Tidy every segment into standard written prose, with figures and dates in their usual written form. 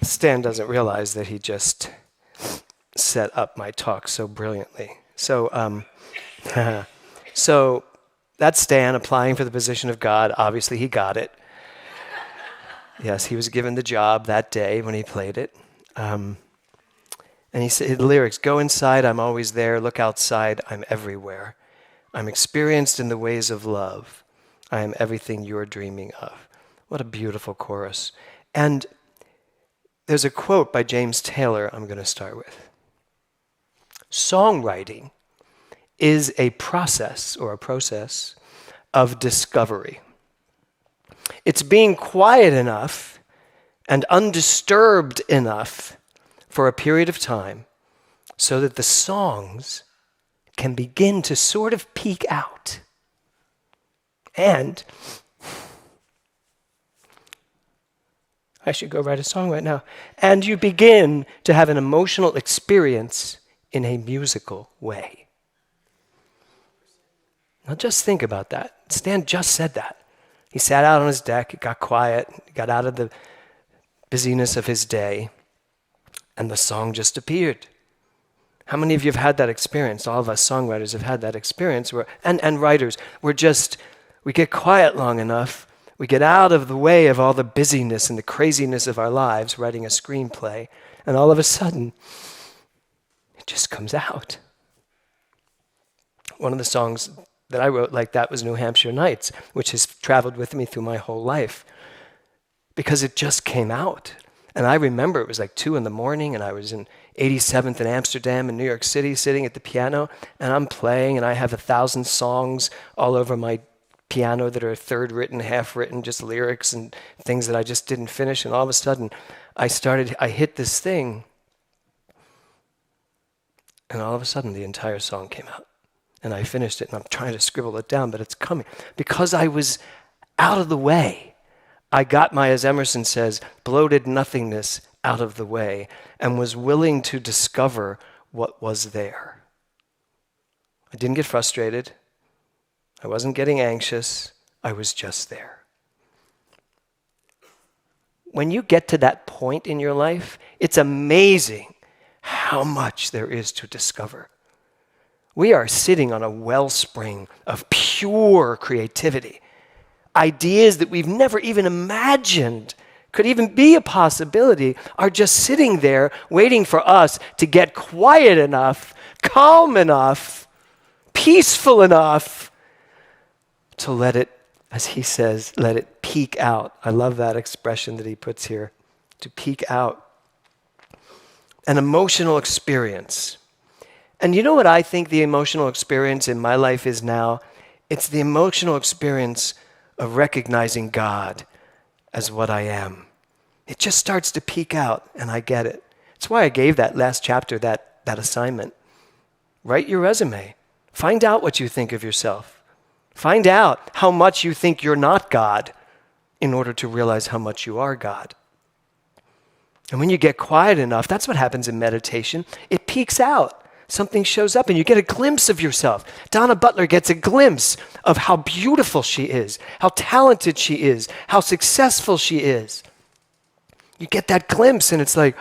Stan doesn't realize that he just set up my talk so brilliantly. So, so that's Stan applying for the position of God. Obviously, he got it. Yes, he was given the job that day when he played it. And he said, the lyrics, go inside, I'm always there. Look outside, I'm everywhere. I'm experienced in the ways of love. I am everything you're dreaming of. What a beautiful chorus. And there's a quote by James Taylor I'm going to start with. Songwriting is a process of discovery. It's being quiet enough and undisturbed enough for a period of time so that the songs can begin to sort of peek out. And I should go write a song right now. And you begin to have an emotional experience in a musical way. Now just think about that. Stan just said that. He sat out on his deck, it got quiet, got out of the busyness of his day, and the song just appeared. How many of you have had that experience? All of us songwriters have had that experience, and writers. We get quiet long enough, we get out of the way of all the busyness and the craziness of our lives, writing a screenplay, and all of a sudden, it just comes out. One of the songs that I wrote like that was New Hampshire Nights, which has traveled with me through my whole life, because it just came out. And I remember it was like 2 a.m, and I was in 87th in Amsterdam in New York City, sitting at the piano, and I'm playing, and I have 1,000 songs all over my piano that are third written, half written, just lyrics and things that I just didn't finish. And all of a sudden, I hit this thing, and all of a sudden, the entire song came out. And I finished it, and I'm trying to scribble it down, but it's coming. Because I was out of the way. I got my, as Emerson says, bloated nothingness out of the way and was willing to discover what was there. I didn't get frustrated. I wasn't getting anxious. I was just there. When you get to that point in your life, it's amazing how much there is to discover. We are sitting on a wellspring of pure creativity. Ideas that we've never even imagined could even be a possibility are just sitting there waiting for us to get quiet enough, calm enough, peaceful enough to let it, as he says, let it peek out. I love that expression that he puts here, to peek out. An emotional experience. And you know what I think the emotional experience in my life is now? It's the emotional experience of recognizing God as what I am. It just starts to peek out, and I get it. It's why I gave that last chapter that assignment. Write your resume. Find out what you think of yourself. Find out how much you think you're not God in order to realize how much you are God. And when you get quiet enough, that's what happens in meditation. It peeks out. Something shows up and you get a glimpse of yourself. Donna Butler gets a glimpse of how beautiful she is, how talented she is, how successful she is. You get that glimpse and it's like,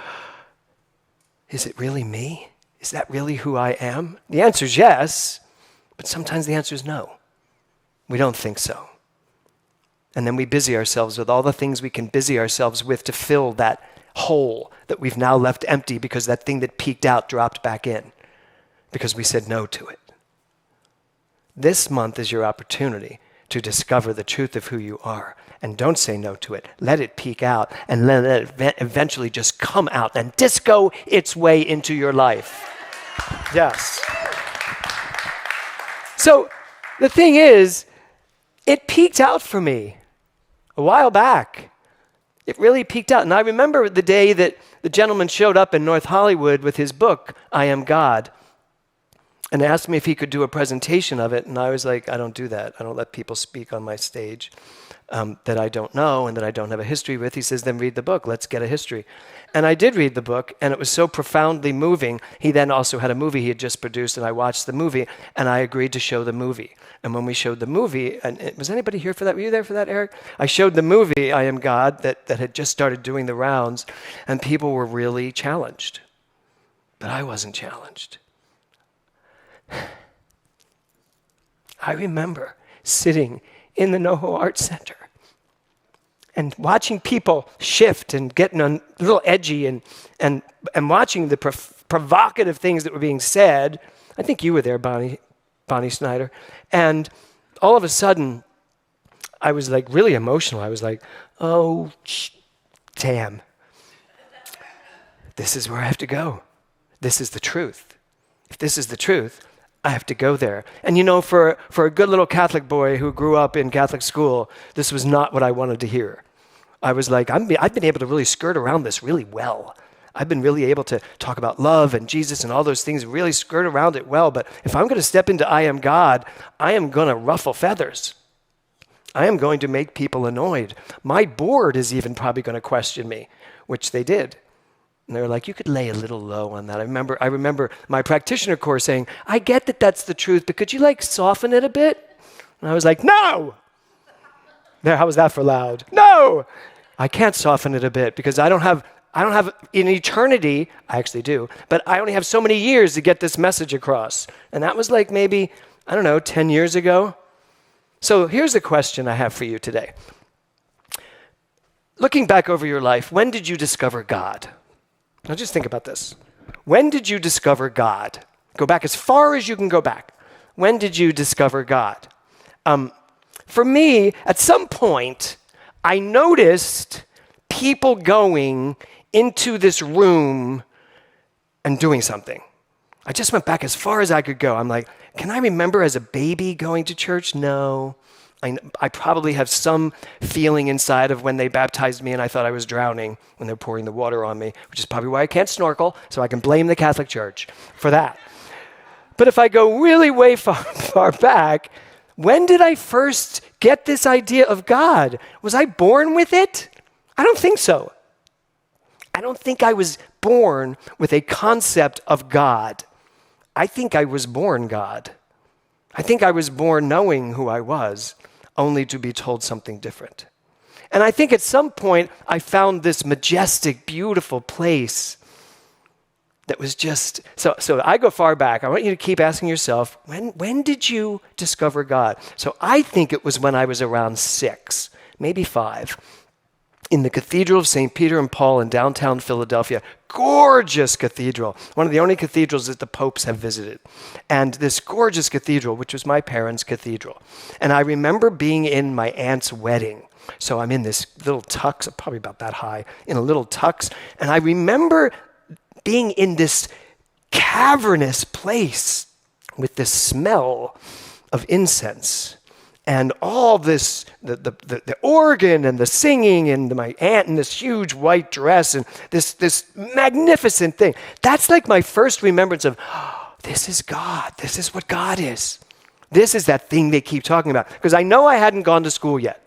is it really me? Is that really who I am? The answer is yes, but sometimes the answer is no. We don't think so. And then we busy ourselves with all the things we can busy ourselves with to fill that hole that we've now left empty because that thing that peeked out dropped back in. Because we said no to it. This month is your opportunity to discover the truth of who you are. And don't say no to it. Let it peek out and let it eventually just come out and disco its way into your life. Yes. So the thing is, it peeked out for me a while back. It really peeked out. And I remember the day that the gentleman showed up in North Hollywood with his book, I Am God. and asked me if he could do a presentation of it. And I was like, I don't do that. I don't let people speak on my stage that I don't know and that I don't have a history with. He says, then read the book. Let's get a history. And I did read the book, and it was so profoundly moving. He then also had a movie he had just produced, and I watched the movie, and I agreed to show the movie. And when we showed the movie, and was anybody here for that? Were you there for that, Eric? I showed the movie, I Am God, that had just started doing the rounds, and people were really challenged. But I wasn't challenged. I remember sitting in the NoHo Art Center and watching people shift and getting a little edgy and watching the provocative things that were being said. I think you were there, Bonnie Snyder. And all of a sudden, I was like really emotional. I was like, oh, damn. This is where I have to go. This is the truth. If this is the truth, I have to go there. And you know, for a good little Catholic boy who grew up in Catholic school, this was not what I wanted to hear. I was like, I've been able to really skirt around this really well. I've been really able to talk about love and Jesus and all those things, really skirt around it well. But if I'm going to step into I Am God, I am going to ruffle feathers. I am going to make people annoyed. My board is even probably going to question me, which they did. And they were like, you could lay a little low on that. I remember my practitioner course saying, I get that that's the truth, but could you like soften it a bit? And I was like, no! There, how was that for loud? No! I can't soften it a bit because I don't have in eternity, I actually do, but I only have so many years to get this message across. And that was like maybe, 10 years ago. So here's the question I have for you today. Looking back over your life, when did you discover God? Now just think about this. When did you discover God? Go back as far as you can go back. When did you discover God? For me, at some point, I noticed people going into this room and doing something. I just went back as far as I could go. I'm like, can I remember as a baby going to church? No. I probably have some feeling inside of when they baptized me and I thought I was drowning when they're pouring the water on me, which is probably why I can't snorkel, so I can blame the Catholic Church for that. But if I go really way far back, when did I first get this idea of God? Was I born with it? I don't think so. I don't think I was born with a concept of God. I think I was born God. I think I was born knowing who I was, only to be told something different. And I think at some point I found this majestic, beautiful place that was just, so I go far back. I want you to keep asking yourself, when did you discover God? So I think it was when I was around 6, maybe 5, in the Cathedral of St. Peter and Paul in downtown Philadelphia. Gorgeous cathedral, one of the only cathedrals that the popes have visited. And this gorgeous cathedral, which was my parents' cathedral. And I remember being in my aunt's wedding. So I'm in this little tux, probably about that high, in a little tux. And I remember being in this cavernous place with this smell of incense and all this, the organ and the singing and my aunt in this huge white dress and this magnificent thing. That's like my first remembrance of, this is God. This is what God is. This is that thing they keep talking about. Because I know I hadn't gone to school yet.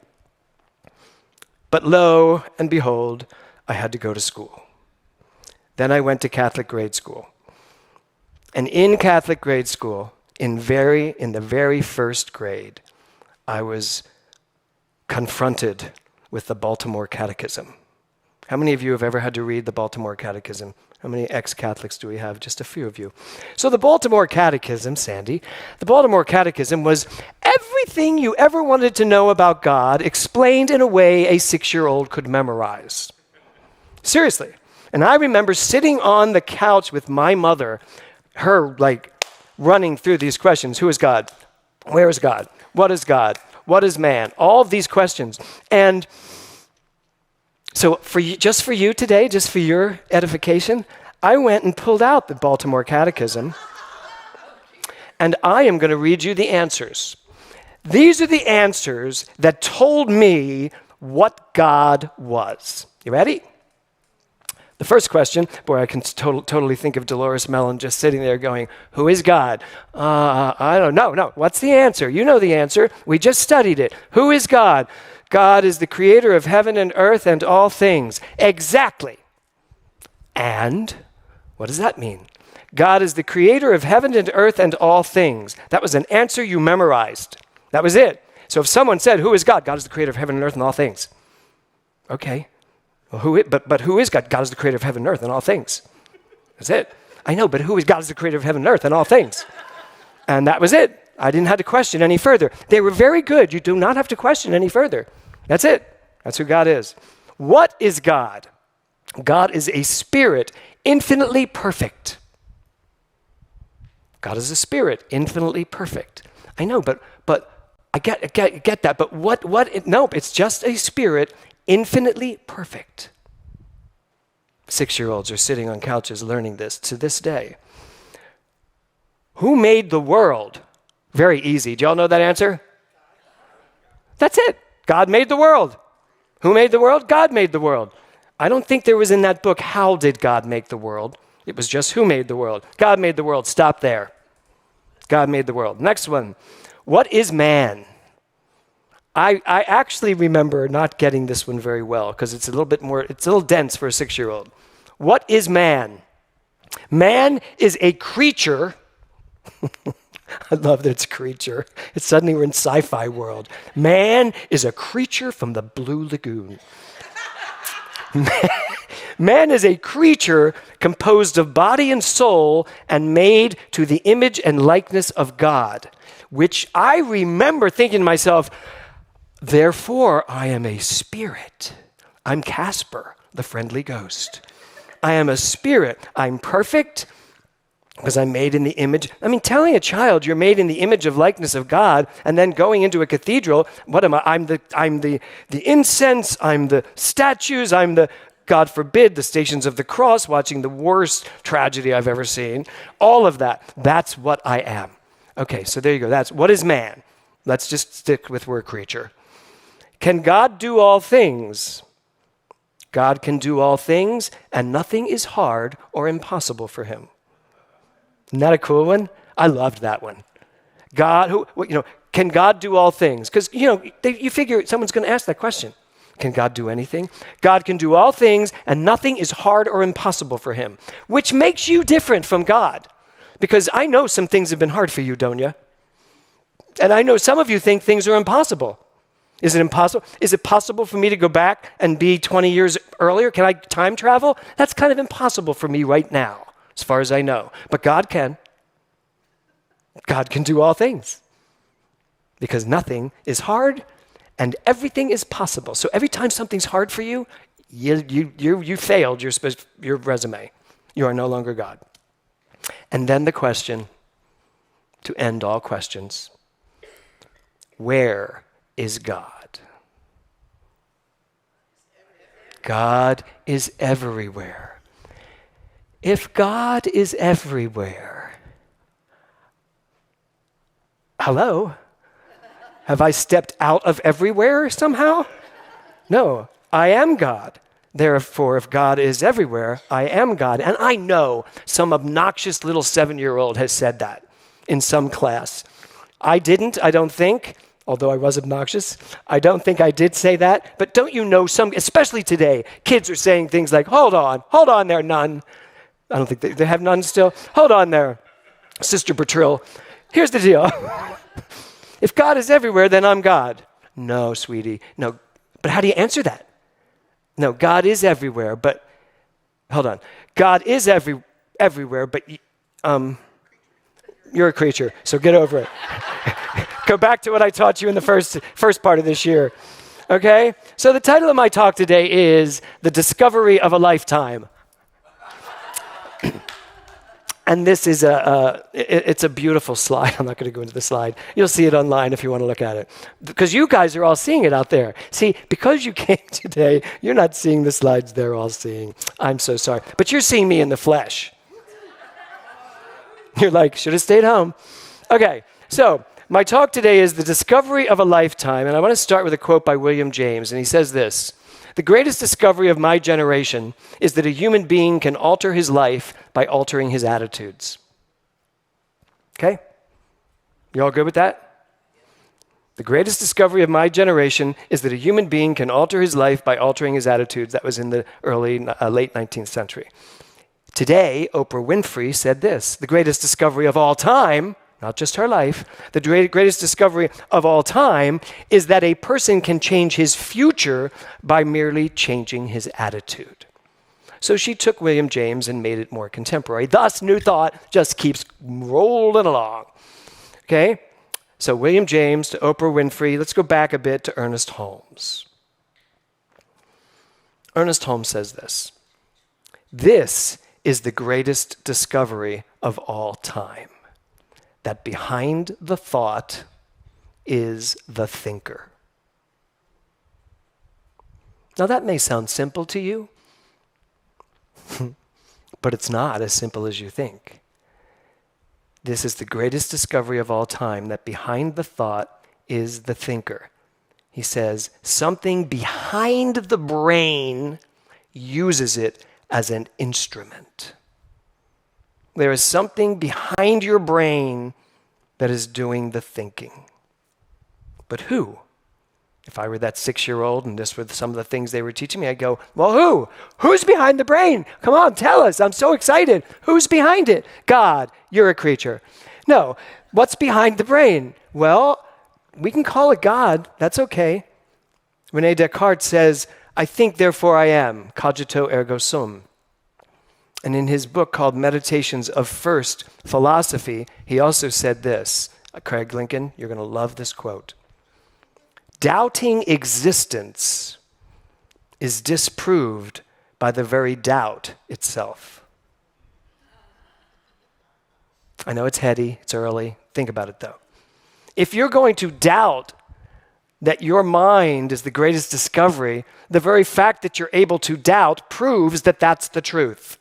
But lo and behold, I had to go to school. Then I went to Catholic grade school. And in Catholic grade school, in the very first grade, I was confronted with the Baltimore Catechism. How many of you have ever had to read the Baltimore Catechism? How many ex-Catholics do we have? Just a few of you. So the Baltimore Catechism, Sandy, the Baltimore Catechism was everything you ever wanted to know about God explained in a way a 6-year-old could memorize. Seriously. And I remember sitting on the couch with my mother, her like running through these questions. Who is God? Where is God? What is God? What is man? All of these questions. And so for you today, just for your edification, I went and pulled out the Baltimore Catechism, and I am going to read you the answers. These are the answers that told me what God was. You ready? The first question, boy, I can totally think of Dolores Mellon just sitting there going, who is God? I don't know. No, what's the answer? You know the answer. We just studied it. Who is God? God is the creator of heaven and earth and all things. Exactly. And what does that mean? God is the creator of heaven and earth and all things. That was an answer you memorized. That was it. So if someone said, who is God? God is the creator of heaven and earth and all things. Okay. Well, but who is God? God is the creator of heaven and earth and all things. That's it. I know, but who is God? Is the creator of heaven and earth and all things. And that was it. I didn't have to question any further. They were very good. You do not have to question any further. That's it. That's who God is. What is God? God is a spirit, infinitely perfect. God is a spirit, infinitely perfect. I know, but I get that. But nope, it's just a spirit, infinitely perfect. 6-year-olds are sitting on couches learning this to this day. Who made the world? Very easy. Do y'all know that answer? That's it. God made the world. Who made the world? God made the world. I don't think there was in that book, how did God make the world? It was just who made the world. God made the world. Stop there. God made the world. Next one. What is man? I actually remember not getting this one very well because it's a little dense for a 6-year-old. What is man? Man is a creature. I love that it's creature. It's suddenly we're in sci-fi world. Man is a creature from the Blue Lagoon. Man is a creature composed of body and soul and made to the image and likeness of God, which I remember thinking to myself, therefore I am a spirit. I'm Casper, the friendly ghost. I am a spirit. I'm perfect because I'm made in the image. I mean, telling a child you're made in the image of likeness of God and then going into a cathedral, what am I? I'm the incense, I'm the statues, I'm the, God forbid, the Stations of the Cross, watching the worst tragedy I've ever seen. All of that. That's what I am. Okay, so there you go. That's what is man? Let's just stick with word creature. Can God do all things? God can do all things, and nothing is hard or impossible for him. Isn't that a cool one? I loved that one. God, can God do all things? Because, you figure someone's going to ask that question. Can God do anything? God can do all things, and nothing is hard or impossible for him, which makes you different from God. Because I know some things have been hard for you, don't you? And I know some of you think things are impossible. Is it impossible? Is it possible for me to go back and be 20 years earlier? Can I time travel? That's kind of impossible for me right now, as far as I know. But God can. God can do all things. Because nothing is hard and everything is possible. So every time something's hard for you, you failed your resume. You are no longer God. And then the question, to end all questions, where is God? God is everywhere. If God is everywhere, hello? Have I stepped out of everywhere somehow? No, I am God. Therefore, if God is everywhere, I am God. And I know some obnoxious little 7-year-old has said that in some class. I didn't, I don't think, although I was obnoxious. I don't think I did say that. But don't you know some, especially today, kids are saying things like, hold on there, nun. I don't think they have nuns still. Hold on there, Sister Bertrill. Here's the deal. If God is everywhere, then I'm God. No, sweetie, no. But how do you answer that? No, God is everywhere, but, hold on. God is everywhere, but you're a creature, so get over it. Go back to what I taught you in the first part of this year, okay? So the title of my talk today is The Discovery of a Lifetime. And this is it's a beautiful slide. I'm not going to go into the slide. You'll see it online if you want to look at it. Because you guys are all seeing it out there. See, because you came today, you're not seeing the slides they're all seeing. I'm so sorry. But you're seeing me in the flesh. You're like, should have stayed home. Okay, so my talk today is The Discovery of a Lifetime. And I want to start with a quote by William James. And he says this: The greatest discovery of my generation is that a human being can alter his life by altering his attitudes. Okay? You all good with that? The greatest discovery of my generation is that a human being can alter his life by altering his attitudes. That was in the late 19th century. Today, Oprah Winfrey said this: the greatest discovery of all time, not just her life, the greatest discovery of all time is that a person can change his future by merely changing his attitude. So she took William James and made it more contemporary. Thus, New Thought just keeps rolling along. Okay? So William James to Oprah Winfrey. Let's go back a bit to Ernest Holmes. Ernest Holmes says this: this is the greatest discovery of all time, that behind the thought is the thinker. Now that may sound simple to you, but it's not as simple as you think. This is the greatest discovery of all time, that behind the thought is the thinker. He says, something behind the brain uses it as an instrument. There is something behind your brain that is doing the thinking. But who? If I were that 6-year-old and this were some of the things they were teaching me, I'd go, well, who? Who's behind the brain? Come on, tell us. I'm so excited. Who's behind it? God, you're a creature. No, what's behind the brain? Well, we can call it God. That's okay. René Descartes says, I think, therefore I am, cogito ergo sum. And in his book called Meditations of First Philosophy, he also said this. Craig Lincoln, you're going to love this quote. Doubting existence is disproved by the very doubt itself. I know it's heady, it's early. Think about it though. If you're going to doubt that your mind is the greatest discovery, the very fact that you're able to doubt proves that that's the truth.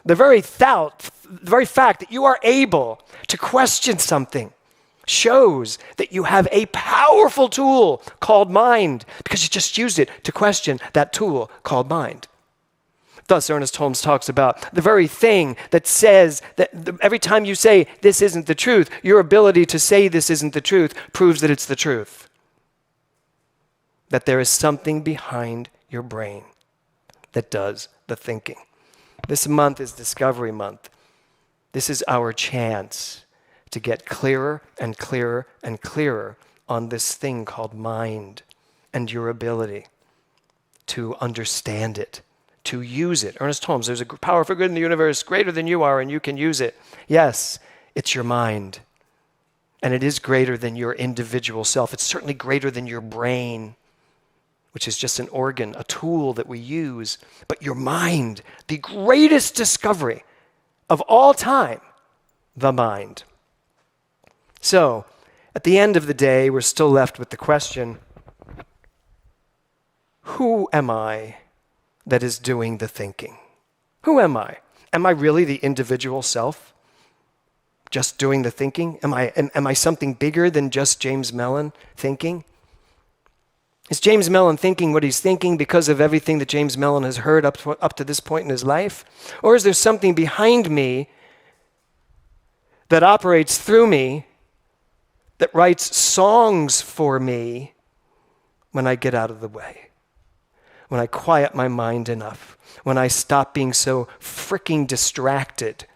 The very fact that you are able to question something shows that you have a powerful tool called mind, because you just used it to question that tool called mind. Thus, Ernest Holmes talks about the very thing that says that every time you say this isn't the truth, your ability to say this isn't the truth proves that it's the truth. That there is something behind your brain that does the thinking. This month is Discovery Month. This is our chance to get clearer and clearer and clearer on this thing called mind and your ability to understand it, to use it. Ernest Holmes, there's a power for good in the universe greater than you are, and you can use it. Yes, it's your mind. And it is greater than your individual self. It's certainly greater than your brain, which is just an organ, a tool that we use. But your mind, the greatest discovery of all time, the mind. So, at the end of the day, we're still left with the question, who am I that is doing the thinking? Who am I? Am I really the individual self? Just doing the thinking? Am I something bigger than just James Mellon thinking? Is James Mellon thinking what he's thinking because of everything that James Mellon has heard up to this point in his life? Or is there something behind me that operates through me, that writes songs for me when I get out of the way? When I quiet my mind enough, when I stop being so freaking distracted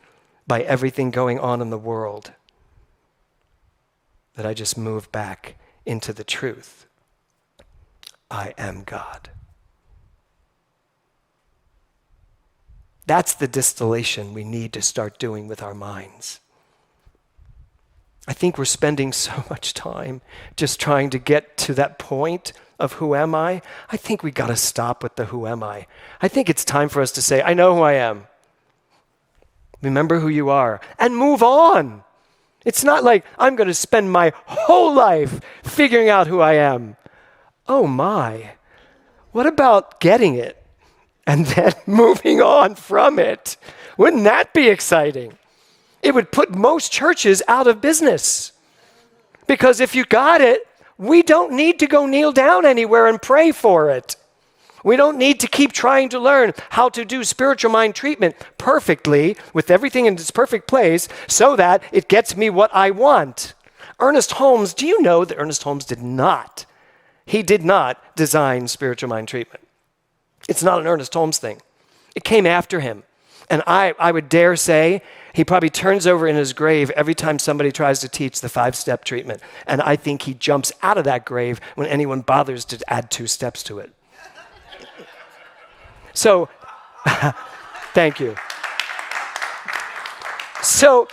by everything going on in the world, that I just move back into the truth. I am God. That's the distillation we need to start doing with our minds. I think we're spending so much time just trying to get to that point of who am I? I think we got to stop with the who am I. I think it's time for us to say, I know who I am. Remember who you are and move on. It's not like I'm going to spend my whole life figuring out who I am. Oh my, what about getting it and then moving on from it? Wouldn't that be exciting? It would put most churches out of business. Because if you got it, we don't need to go kneel down anywhere and pray for it. We don't need to keep trying to learn how to do spiritual mind treatment perfectly with everything in its perfect place so that it gets me what I want. Ernest Holmes, do you know that Ernest Holmes did not design spiritual mind treatment? It's not an Ernest Holmes thing. It came after him. And I would dare say he probably turns over in his grave every time somebody tries to teach the 5-step treatment. And I think he jumps out of that grave when anyone bothers to add 2 steps to it. So, thank you. So,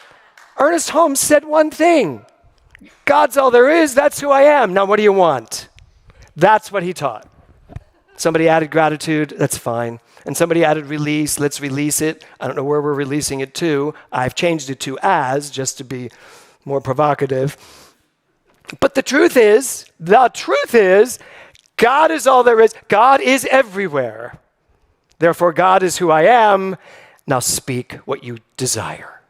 Ernest Holmes said one thing. God's all there is, that's who I am. Now what do you want? That's what he taught. Somebody added gratitude, that's fine. And somebody added release, let's release it. I don't know where we're releasing it to. I've changed it to as, just to be more provocative. But the truth is, God is all there is. God is everywhere. Therefore, God is who I am. Now speak what you desire.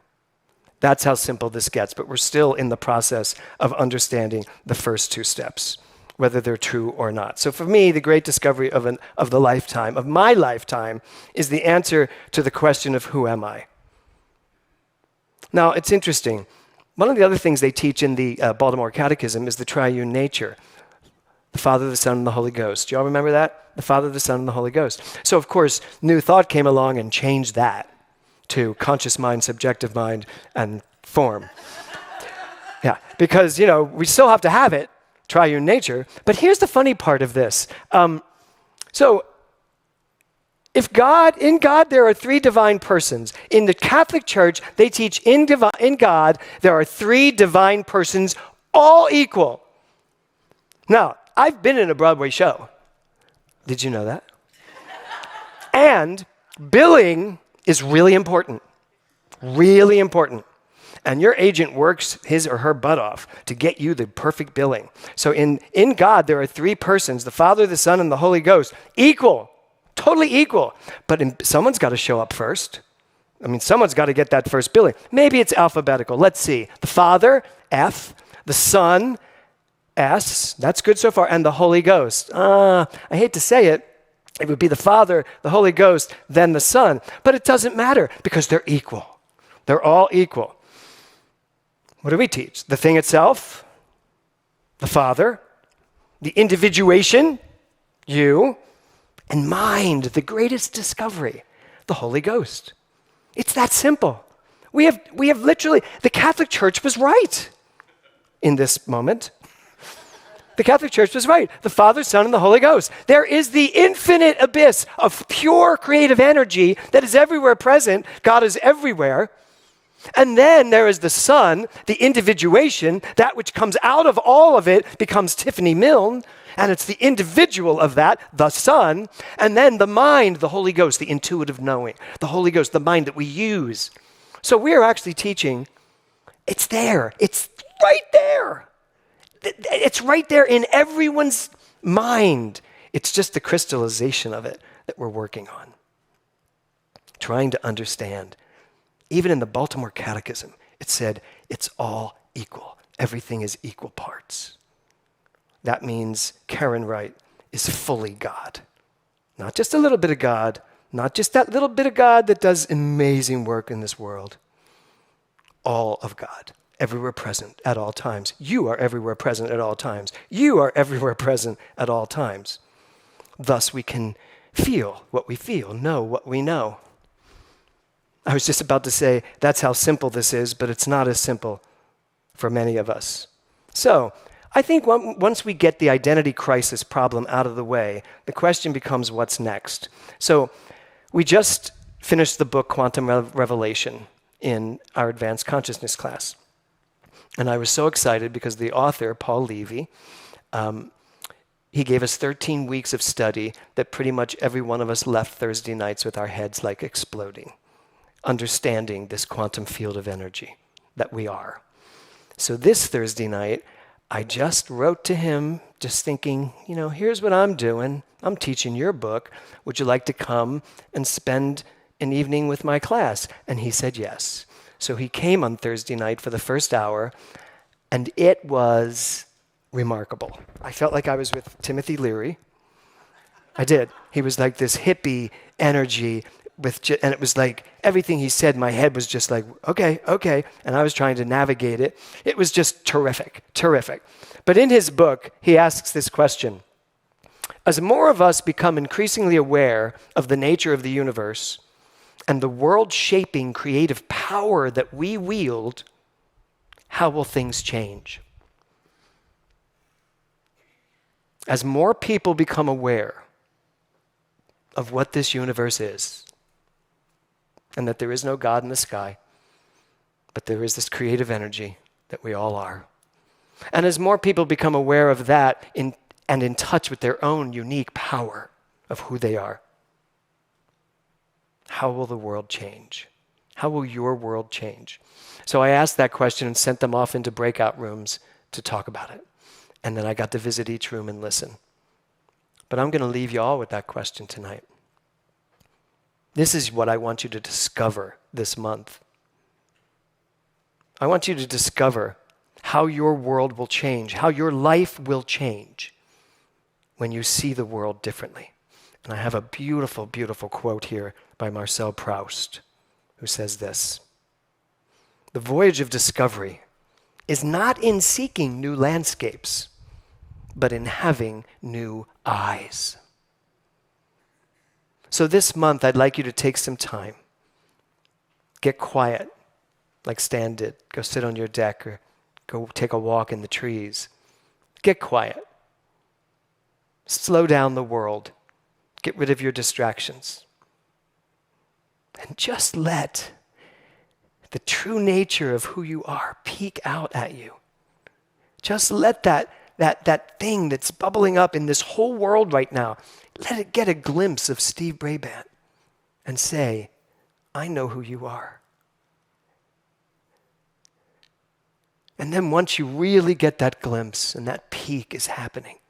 That's how simple this gets, but we're still in the process of understanding the first 2 steps, whether they're true or not. So for me, the great discovery of my lifetime, is the answer to the question of who am I? Now, it's interesting. One of the other things they teach in the Baltimore Catechism is the triune nature. The Father, the Son, and the Holy Ghost. Do you all remember that? The Father, the Son, and the Holy Ghost. So, of course, New Thought came along and changed that to conscious mind, subjective mind, and form. Yeah, because, we still have to have it, triune nature. But here's the funny part of this. So, in God there are 3 divine persons. In the Catholic Church, they teach in God there are 3 divine persons, all equal. Now, I've been in a Broadway show. Did you know that? And billing is really important. Really important. And your agent works his or her butt off to get you the perfect billing. So in God, there are 3 persons, the Father, the Son, and the Holy Ghost. Equal. Totally equal. But someone's got to show up first. Someone's got to get that first billing. Maybe it's alphabetical. Let's see. The Father, F. The Son, S. That's good so far. And the Holy Ghost. I hate to say it. It would be the Father, the Holy Ghost, then the Son. But it doesn't matter because they're equal. They're all equal. What do we teach? The thing itself, the Father, the individuation, you, and mind, the greatest discovery, the Holy Ghost. It's that simple. We have literally, the Catholic Church was right in this moment. The Catholic Church was right. The Father, Son, and the Holy Ghost. There is the infinite abyss of pure creative energy that is everywhere present. God is everywhere. And then there is the Son, the individuation, that which comes out of all of it becomes Tiffany Milne, and it's the individual of that, the Son, and then the mind, the Holy Ghost, the intuitive knowing, the Holy Ghost, the mind that we use. So we are actually teaching, it's there, it's right there. It's right there in everyone's mind. It's just the crystallization of it that we're working on. Trying to understand. Even in the Baltimore Catechism, it said it's all equal. Everything is equal parts. That means Karen Wright is fully God. Not just a little bit of God, not just that little bit of God that does amazing work in this world. All of God. Everywhere present at all times. You are everywhere present at all times. You are everywhere present at all times. Thus we can feel what we feel, know what we know. I was just about to say that's how simple this is, but it's not as simple for many of us. So I think once we get the identity crisis problem out of the way, the question becomes what's next. So we just finished the book Quantum Revelation in our advanced consciousness class. And I was so excited because the author, Paul Levy, he gave us 13 weeks of study that pretty much every one of us left Thursday nights with our heads like exploding, understanding this quantum field of energy that we are. So this Thursday night, I just wrote to him, just thinking, here's what I'm doing. I'm teaching your book. Would you like to come and spend an evening with my class? And he said yes. So he came on Thursday night for the first hour, and it was remarkable. I felt like I was with Timothy Leary. I did. He was like this hippie energy and it was like everything he said, my head was just like, okay, okay. And I was trying to navigate it. It was just terrific, terrific. But in his book, he asks this question. As more of us become increasingly aware of the nature of the universe and the world-shaping creative power that we wield, how will things change? As more people become aware of what this universe is, and that there is no God in the sky, but there is this creative energy that we all are. And as more people become aware of that and in touch with their own unique power of who they are, how will the world change? How will your world change? So I asked that question and sent them off into breakout rooms to talk about it. And then I got to visit each room and listen. But I'm going to leave you all with that question tonight. This is what I want you to discover this month. I want you to discover how your world will change, how your life will change when you see the world differently. And I have a beautiful, beautiful quote here by Marcel Proust, who says this: "The voyage of discovery is not in seeking new landscapes, but in having new eyes." So this month, I'd like you to take some time. Get quiet, like Stan did. Go sit on your deck or go take a walk in the trees. Get quiet. Slow down the world. Get rid of your distractions. And just let the true nature of who you are peek out at you. Just let that thing that's bubbling up in this whole world right now, let it get a glimpse of Steve Brabant and say, I know who you are. And then once you really get that glimpse and that peek is happening,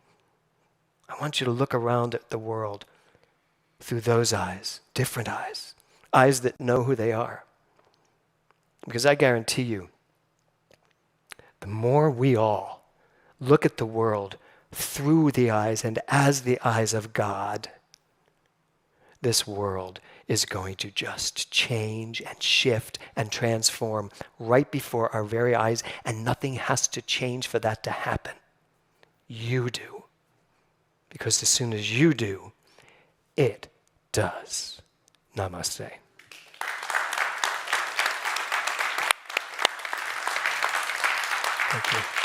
I want you to look around at the world through those eyes, different eyes, eyes that know who they are. Because I guarantee you, the more we all look at the world through the eyes and as the eyes of God, this world is going to just change and shift and transform right before our very eyes, and nothing has to change for that to happen. You do. Because as soon as you do, it does. Namaste. Thank you.